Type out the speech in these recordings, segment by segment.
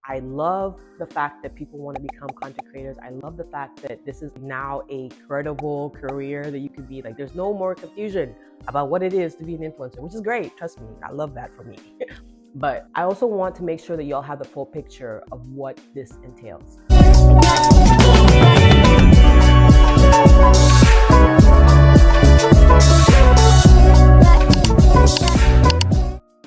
I love the fact that people want to become content creators. I love the fact that this is now a credible career that you can be like, there's no more confusion about what it is to be an influencer, which is great. Trust me, I love that for me. But I also want to make sure that y'all have the full picture of what this entails.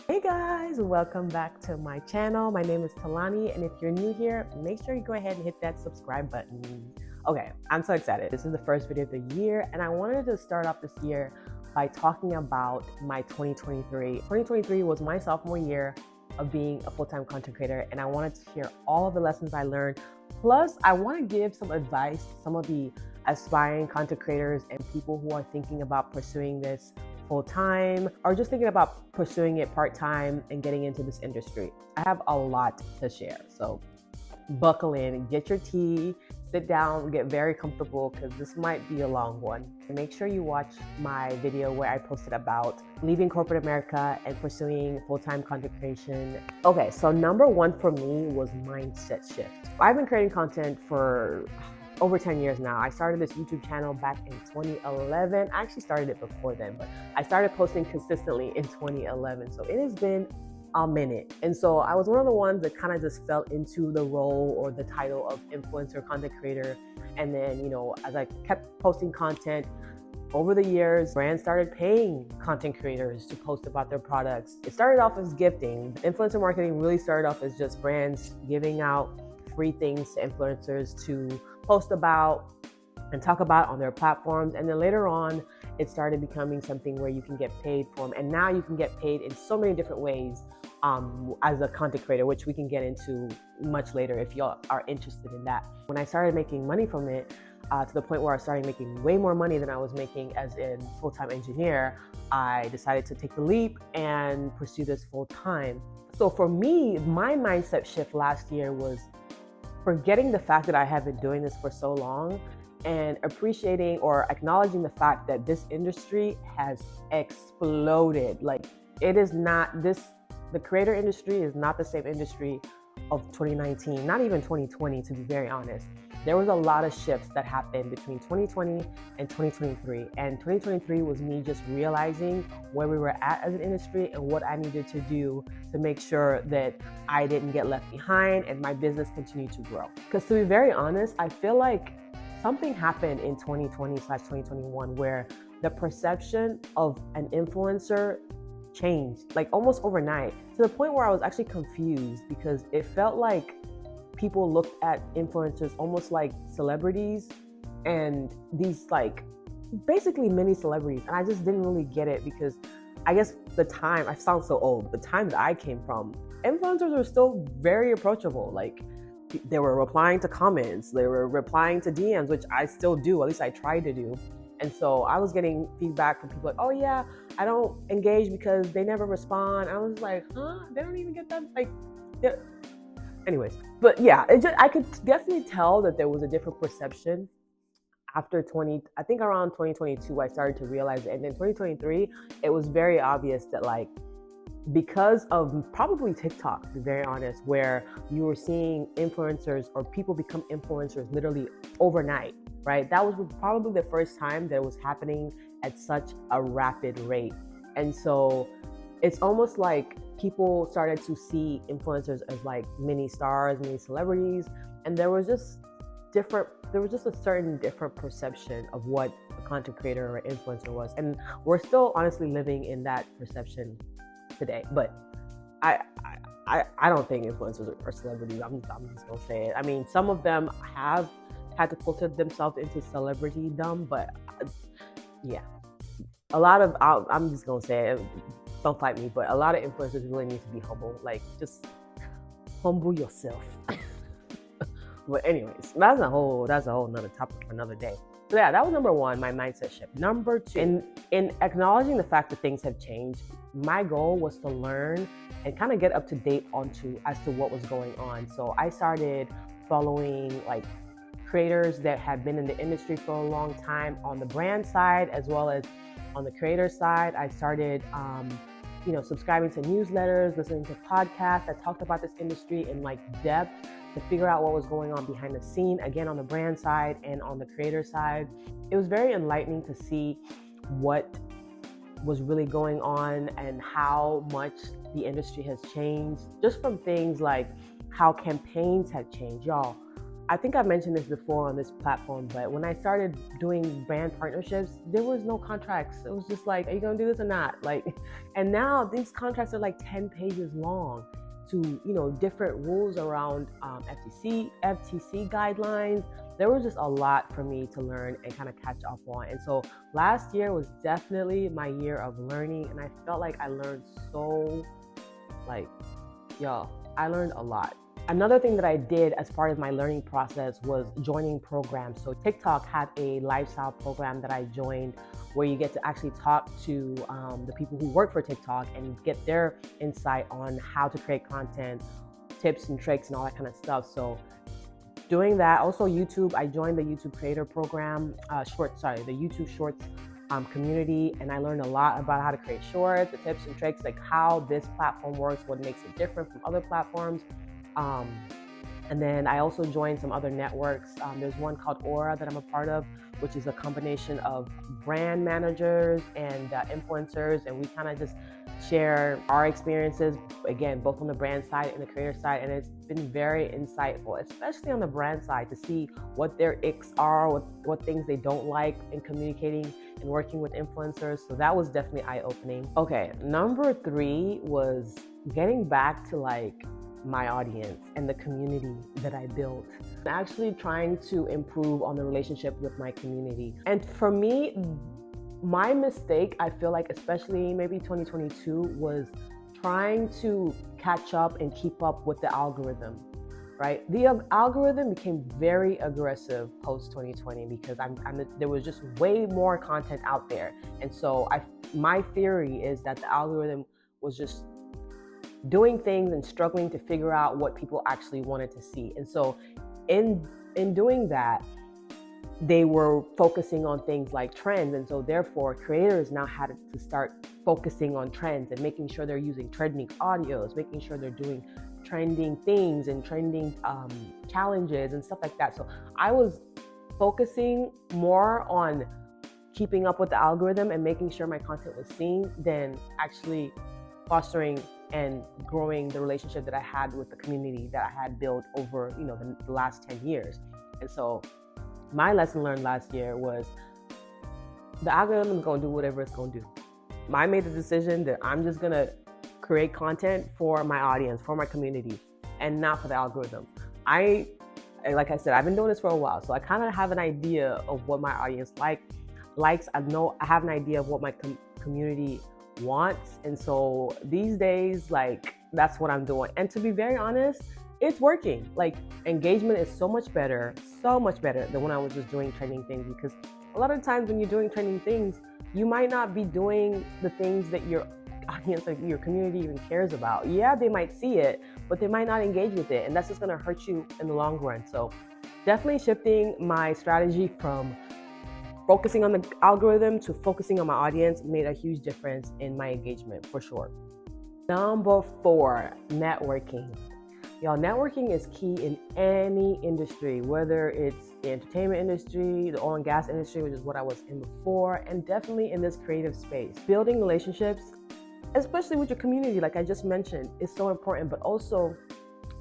Hey guys, welcome back to my channel. My name is Talani, and if you're new here, make sure you go ahead and hit that subscribe button. Okay, I'm so excited. This is the first video of the year, and I wanted to start off this year by talking about my 2023. 2023 was my sophomore year of being a full-time content creator, and I wanted to share all of the lessons I learned. Plus, I want to give some advice to some of the aspiring content creators and people who are thinking about pursuing this full-time or just thinking about pursuing it part-time and getting into this industry. I have a lot to share, so buckle in, get your tea, sit down, get very comfortable because this might be a long one. And make sure you watch my video where I posted about leaving corporate America and pursuing full-time content creation. Okay, so number one for me was mindset shift. I've been creating content for over 10 years now. I started this YouTube channel back in 2011. I actually started it before then, but I started posting consistently in 2011. So it has been a minute. And so I was one of the ones that kind of just fell into the role or the title of influencer content creator. And then, as I kept posting content over the years, brands started paying content creators to post about their products. It started off as gifting. Influencer marketing really started off as just brands giving out free things to influencers to post about and talk about on their platforms. And then later on, it started becoming something where you can get paid for them. And now you can get paid in so many different ways as a content creator, which we can get into much later if y'all are interested in that. When I started making money from it, to the point where I started making way more money than I was making as a full-time engineer, I decided to take the leap and pursue this full-time. So for me, my mindset shift last year was forgetting the fact that I have been doing this for so long and appreciating or acknowledging the fact that this industry has exploded. Like, it is not the creator industry is not the same industry of 2019, not even 2020, to be very honest. There was a lot of shifts that happened between 2020 and 2023. And 2023 was me just realizing where we were at as an industry and what I needed to do to make sure that I didn't get left behind and my business continued to grow. Because to be very honest, I feel like something happened in 2020/2021 where the perception of an influencer changed, like almost overnight, to the point where I was actually confused because it felt like people looked at influencers almost like celebrities and these like basically mini celebrities. And I just didn't really get it because I guess the time, I sound so old, the time that I came from, influencers were still very approachable. Like, they were replying to comments, they were replying to DMs, which I still do, at least I try to do. And so I was getting feedback from people like, oh yeah, I don't engage because they never respond. I was like, huh? They don't even get that? Like, anyways. But yeah, I could definitely tell that there was a different perception after I think around 2022, I started to realize it. And then 2023, it was very obvious that, like, because of probably TikTok, to be very honest, where you were seeing influencers or people become influencers literally overnight, right? That was probably the first time that it was happening at such a rapid rate. And so it's almost like people started to see influencers as like mini stars, mini celebrities, and there was just a certain different perception of what a content creator or influencer was. And we're still honestly living in that perception today. But I don't think influencers are celebrities. I'm just gonna say it. I mean, some of them have had to filter themselves into celebritydom, but yeah, a lot of, I'm just gonna say it, don't fight me, but a lot of influencers really need to be humble. Like, just humble yourself. But anyways, that's a whole nother topic for another day. So yeah, that was number one, my mindset shift. Number two, in acknowledging the fact that things have changed, my goal was to learn and kind of get up to date as to what was going on. So I started following like creators that have been in the industry for a long time on the brand side, as well as on the creator side. I started subscribing to newsletters, listening to podcasts that talked about this industry in like depth to figure out what was going on behind the scene, again, on the brand side and on the creator side. It was very enlightening to see what was really going on and how much the industry has changed, just from things like how campaigns have changed. Y'all, I think I've mentioned this before on this platform, but when I started doing brand partnerships, there was no contracts. It was just like, are you gonna do this or not? And now these contracts are like 10 pages long to, different rules around FTC guidelines. There was just a lot for me to learn and kind of catch up on. And so last year was definitely my year of learning, and I felt like I learned I learned a lot. Another thing that I did as part of my learning process was joining programs. So TikTok had a lifestyle program that I joined where you get to actually talk to the people who work for TikTok and get their insight on how to create content, tips and tricks and all that kind of stuff. So doing that, also YouTube, I joined the YouTube Creator program, the YouTube Shorts community, and I learned a lot about how to create shorts, the tips and tricks, like how this platform works, what makes it different from other platforms. And then I also joined some other networks. There's one called Aura that I'm a part of, which is a combination of brand managers and influencers. And we kind of just share our experiences, again, both on the brand side and the creator side. And it's been very insightful, especially on the brand side, to see what their icks are, what things they don't like in communicating and working with influencers. So that was definitely eye-opening. Okay, number 3 was getting back to my audience and the community that I built. I'm actually trying to improve on the relationship with my community. And for me, my mistake, I feel like, especially maybe 2022, was trying to catch up and keep up with the algorithm, right? The algorithm became very aggressive post 2020 because there was just way more content out there. And so my theory is that the algorithm was just doing things and struggling to figure out what people actually wanted to see. And so in doing that, they were focusing on things like trends. And so therefore, creators now had to start focusing on trends and making sure they're using trending audios, making sure they're doing trending things and trending challenges and stuff like that. So I was focusing more on keeping up with the algorithm and making sure my content was seen than actually fostering and growing the relationship that I had with the community that I had built over, the last 10 years. And so my lesson learned last year was the algorithm is going to do whatever it's going to do. I made the decision that I'm just going to create content for my audience, for my community, and not for the algorithm. Like I said, I've been doing this for a while, so I kind of have an idea of what my audience likes. I have an idea of what my community wants. And so these days, that's what I'm doing. And to be very honest, it's working. Engagement is so much better than when I was just doing trending things, because a lot of times when you're doing trending things, you might not be doing the things that your audience, your community even cares about. Yeah, they might see it, but they might not engage with it. And that's just going to hurt you in the long run. So definitely shifting my strategy from focusing on the algorithm to focusing on my audience made a huge difference in my engagement, for sure. Number 4, networking. Y'all, networking is key in any industry, whether it's the entertainment industry, the oil and gas industry, which is what I was in before, and definitely in this creative space. Building relationships, especially with your community, like I just mentioned, is so important, but also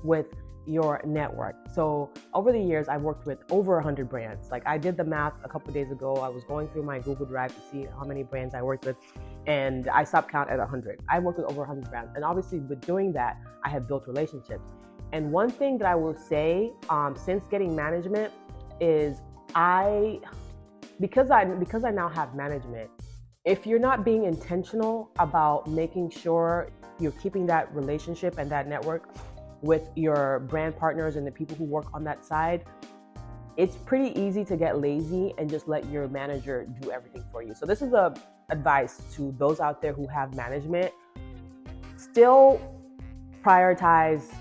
with your network. So over the years, I've worked with over 100 brands. I did the math a couple of days ago. I was going through my Google Drive to see how many brands I worked with, and I stopped count at 100. I worked with over 100 brands. And obviously with doing that, I have built relationships. And one thing that I will say, since getting management, is because I now have management, if you're not being intentional about making sure you're keeping that relationship and that network with your brand partners and the people who work on that side, it's pretty easy to get lazy and just let your manager do everything for you. So this is a advice to those out there who have management. Still prioritize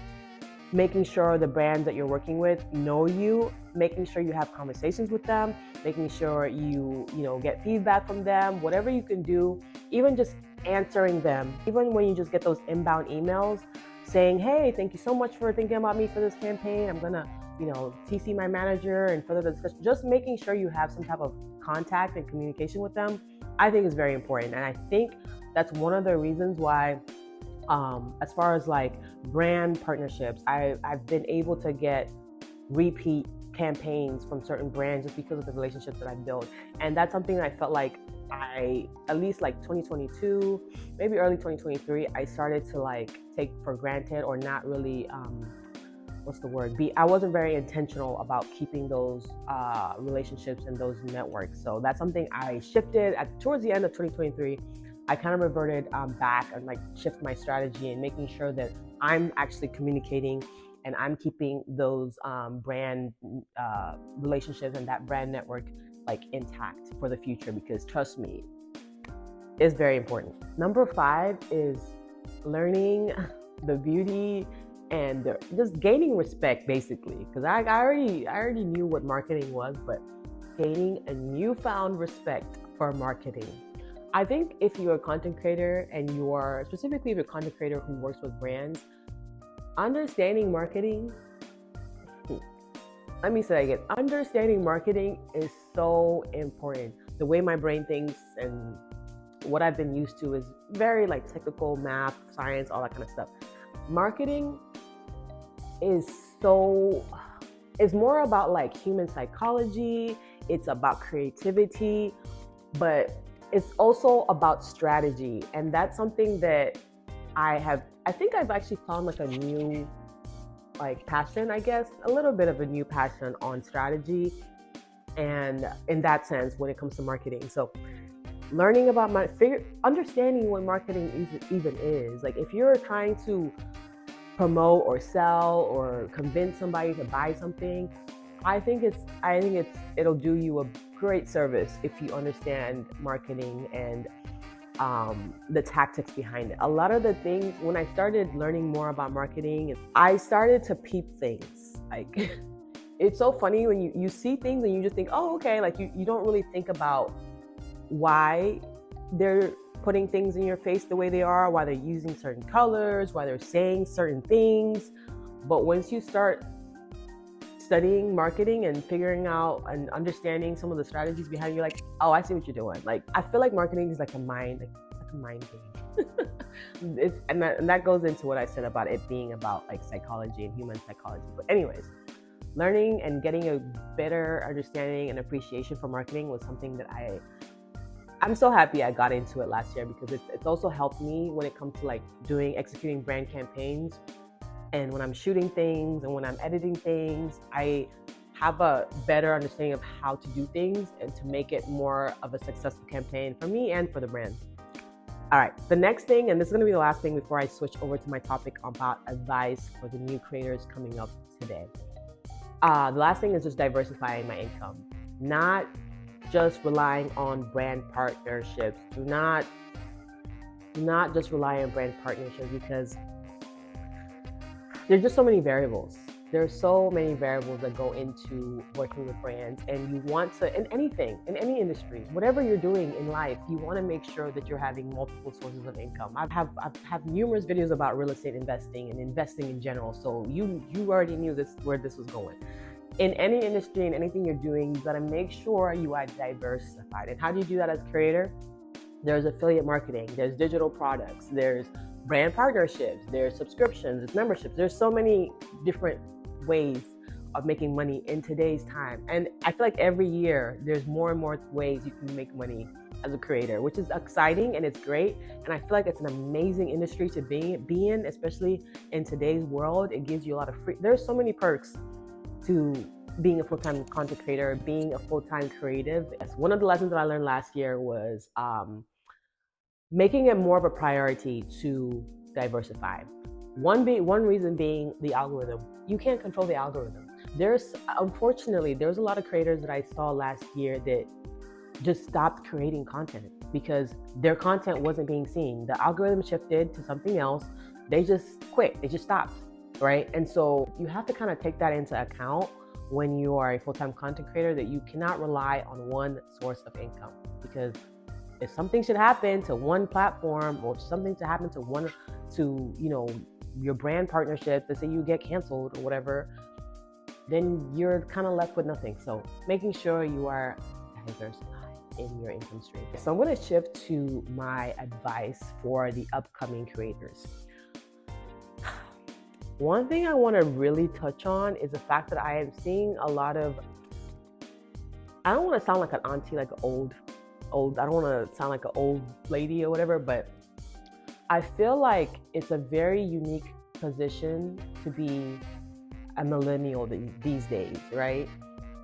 making sure the brands that you're working with know you, making sure you have conversations with them, making sure you get feedback from them, whatever you can do, even just answering them, even when you just get those inbound emails saying, hey, thank you so much for thinking about me for this campaign. I'm gonna, TC my manager and further discussion. Just making sure you have some type of contact and communication with them, I think is very important. And I think that's one of the reasons why, as far as like brand partnerships, I've been able to get repeat campaigns from certain brands just because of the relationships that I've built. And that's something that I felt like at least like 2022, maybe early 2023, I started to like take for granted, or not really, I wasn't very intentional about keeping those relationships and those networks. So that's something I shifted towards the end of 2023. I kind of reverted back and like shift my strategy and making sure that I'm actually communicating and I'm keeping those brand relationships and that brand network like intact for the future, because trust me, it's very important. Number 5 is learning the beauty and just gaining respect, basically, because I already knew what marketing was, but gaining a newfound respect for marketing. I think if you're a content creator and specifically if you're a content creator who works with brands, understanding marketing, let me say again, understanding marketing is so important. The way my brain thinks and what I've been used to is very like technical, math, science, all that kind of stuff. Marketing is more about like human psychology. It's about creativity, but it's also about strategy. And that's something that I think I've actually found like a new passion, I guess, a little bit of a new passion on strategy. And in that sense, when it comes to marketing. So learning about understanding what marketing even is. Like if you're trying to promote or sell or convince somebody to buy something, I think it'll do you a great service if you understand marketing and the tactics behind it. A lot of the things, when I started learning more about marketing, I started to peep things. Like it's so funny when you see things and you just think, oh, okay, like you don't really think about why they're putting things in your face the way they are, why they're using certain colors, why they're saying certain things. But once you start studying marketing and figuring out and understanding some of the strategies behind it, you're like, oh, I see what you're doing. Like I feel like marketing is like a mind game. and that goes into what I said about it being about like psychology and human psychology. But anyways, learning and getting a better understanding and appreciation for marketing was something that I'm so happy I got into it last year, because it's also helped me when it comes to like executing brand campaigns. And when I'm shooting things and when I'm editing things, I have a better understanding of how to do things and to make it more of a successful campaign for me and for the brand. All right, the next thing, and this is going to be the last thing before I switch over to my topic about advice for the new creators coming up today. The last thing is just diversifying my income. Not just relying on brand partnerships. Do not just rely on brand partnerships, because there's just so many variables. There's so many variables that go into working with brands, and you want to, in any industry, whatever you're doing in life, you want to make sure that you're having multiple sources of income. I've have numerous videos about real estate investing and investing in general, so you already knew where this was going. In any industry and anything you're doing, you got to make sure you are diversified. And how do you do that as a creator? There's affiliate marketing, there's digital products, there's brand partnerships, there's subscriptions, there's memberships. There's so many different ways of making money in today's time. And I feel like every year there's more and more ways you can make money as a creator, which is exciting and it's great. And I feel like it's an amazing industry to be in, especially in today's world. It gives you a lot of there's so many perks to being a full-time content creator, being a full-time creative. One of the lessons that I learned last year was making it more of a priority to diversify. One reason being the algorithm. You can't control the algorithm. Unfortunately, there's a lot of creators that I saw last year that just stopped creating content because their content wasn't being seen. The algorithm shifted to something else. They just quit. They just stopped, right? And so you have to kind of take that into account when you are a full-time content creator, that you cannot rely on one source of income, because if something should happen to one platform or something to happen to your brand partnership, let's say you get canceled or whatever, then you're kind of left with nothing. So making sure you are diversified in your income stream. So I'm going to shift to my advice for the upcoming creators. One thing I want to really touch on is the fact that I am seeing a lot of, I don't want to sound like an auntie, like an old, I don't want to sound like an old lady or whatever, but I feel like it's a very unique position to be a millennial these days, right?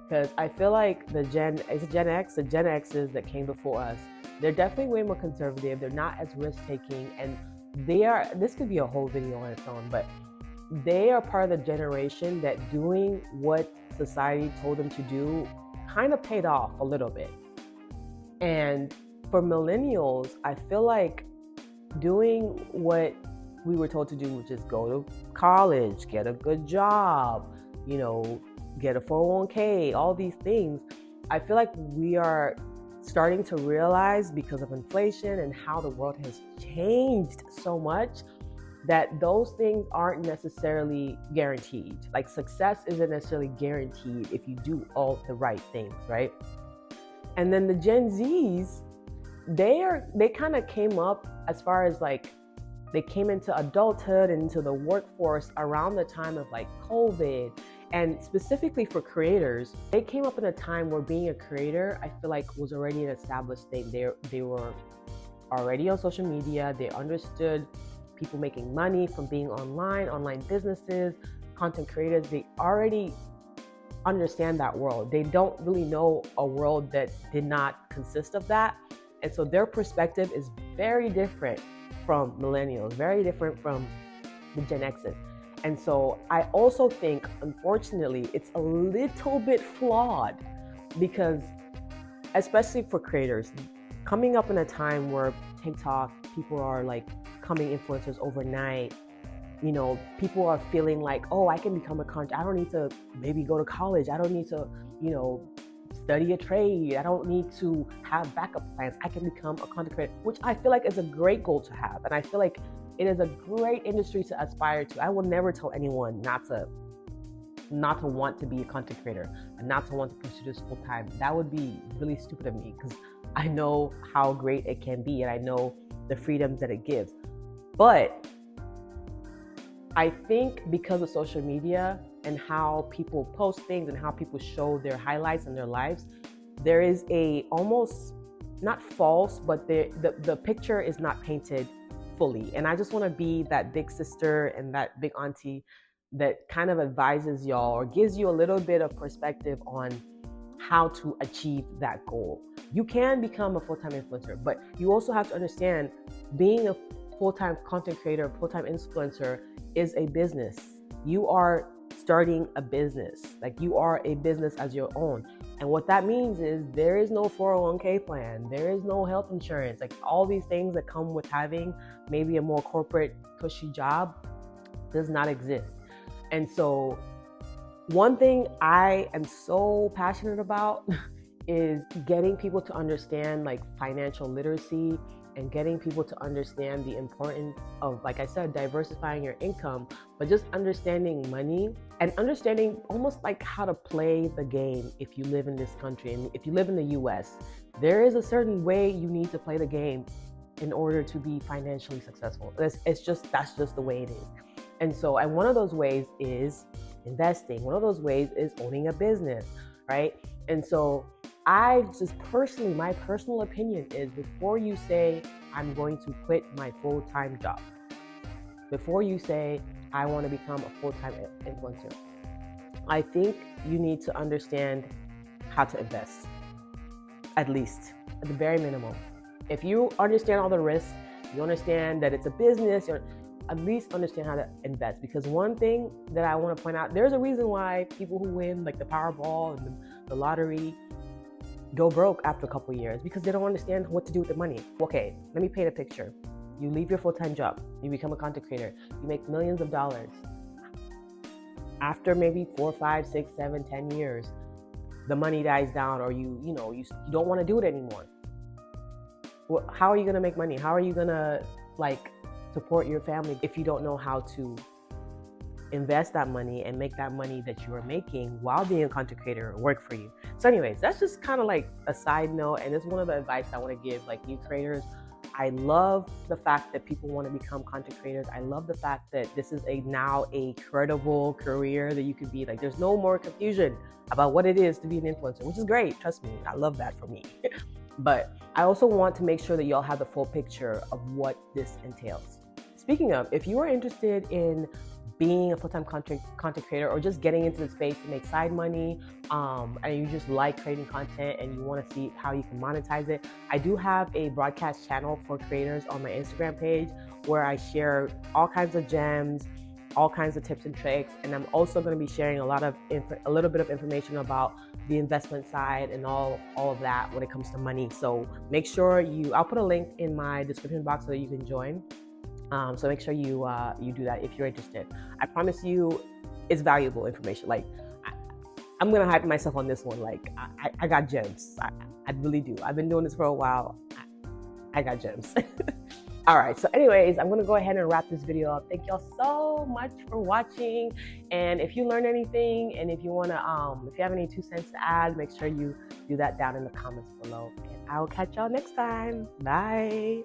Because I feel like the Gen X's that came before us, they're definitely way more conservative. They're not as risk-taking, and this could be a whole video on its own, but they are part of the generation that doing what society told them to do kind of paid off a little bit. And for millennials, I feel like doing what we were told to do, which is go to college, get a good job, get a 401k, all these things. I feel like we are starting to realize, because of inflation and how the world has changed so much, that those things aren't necessarily guaranteed. Like success isn't necessarily guaranteed if you do all the right things, right? And then the Gen Zs, they kind of came up as far as like, they came into adulthood and into the workforce around the time of like COVID. And specifically for creators, they came up in a time where being a creator, I feel like, was already an established thing. They were already on social media. They understood people making money from being online businesses, content creators. They already understand that world. They don't really know a world that did not consist of that. And so their perspective is very different from millennials, very different from the Gen X's. And so I also think, unfortunately, it's a little bit flawed, because especially for creators, coming up in a time where TikTok, people are like becoming influencers overnight, people are feeling like, oh, I can become a content. I don't need to maybe go to college. I don't need to, study a trade. I don't need to have backup plans. I can become a content creator, which I feel like is a great goal to have. And I feel like it is a great industry to aspire to. I will never tell anyone not to want to be a content creator and not to want to pursue this full time. That would be really stupid of me, because I know how great it can be and I know the freedoms that it gives. But I think because of social media and how people post things and how people show their highlights in their lives, there is a almost not false, but the picture is not painted fully. And I just want to be that big sister and that big auntie that kind of advises y'all or gives you a little bit of perspective on how to achieve that goal. You can become a full-time influencer, but you also have to understand being a full-time content creator, full-time influencer is a business. You are starting a business. Like, you are a business as your own. And what that means is there is no 401k plan. There is no health insurance. Like, all these things that come with having maybe a more corporate cushy job does not exist. And so one thing I am so passionate about is getting people to understand like financial literacy and getting people to understand the importance of, like I said, diversifying your income, but just understanding money and understanding almost like how to play the game if you live in this country. And if you live in the US, there is a certain way you need to play the game in order to be financially successful. That's just the way it is. And so, and one of those ways is investing. One of those ways is owning a business, right? And so I just personally, my personal opinion is, before you say, I'm going to quit my full-time job, before you say, I want to become a full-time influencer, I think you need to understand how to invest, at least, at the very minimum. If you understand all the risks, you understand that it's a business, or at least understand how to invest. Because one thing that I want to point out, there's a reason why people who win like the Powerball and the lottery go broke after a couple of years, because they don't understand what to do with the money. Okay, let me paint a picture. You leave your full-time job, you become a content creator, you make millions of dollars. After maybe 4, 5, 6, 7, 10 years, the money dies down, or you don't want to do it anymore. how are you going to make money? How are you going to like support your family if you don't know how to invest that money and make that money that you are making while being a content creator work for you? So anyways, that's just kind of like a side note, and it's one of the advice I want to give like new creators. I love the fact that people want to become content creators. I love the fact that this is now a credible career that you could be like, there's no more confusion about what it is to be an influencer, which is great. Trust me, I love that for me. But I also want to make sure that y'all have the full picture of what this entails. Speaking of, if you are interested in being a full-time content creator, or just getting into the space to make side money, and you just like creating content and you want to see how you can monetize it, I do have a broadcast channel for creators on my Instagram page where I share all kinds of gems, all kinds of tips and tricks, and I'm also going to be sharing a little bit of information about the investment side and all of that when it comes to money. So make sure I'll put a link in my description box so that you can join. So make sure you do that if you're interested. I promise you, it's valuable information. Like I'm gonna hype myself on this one. Like I got gems. I really do. I've been doing this for a while. I got gems. All right. So anyways, I'm gonna go ahead and wrap this video up. Thank y'all so much for watching. And if you learned anything, and if you if you have any 2 cents to add, make sure you do that down in the comments below. And I will catch y'all next time. Bye.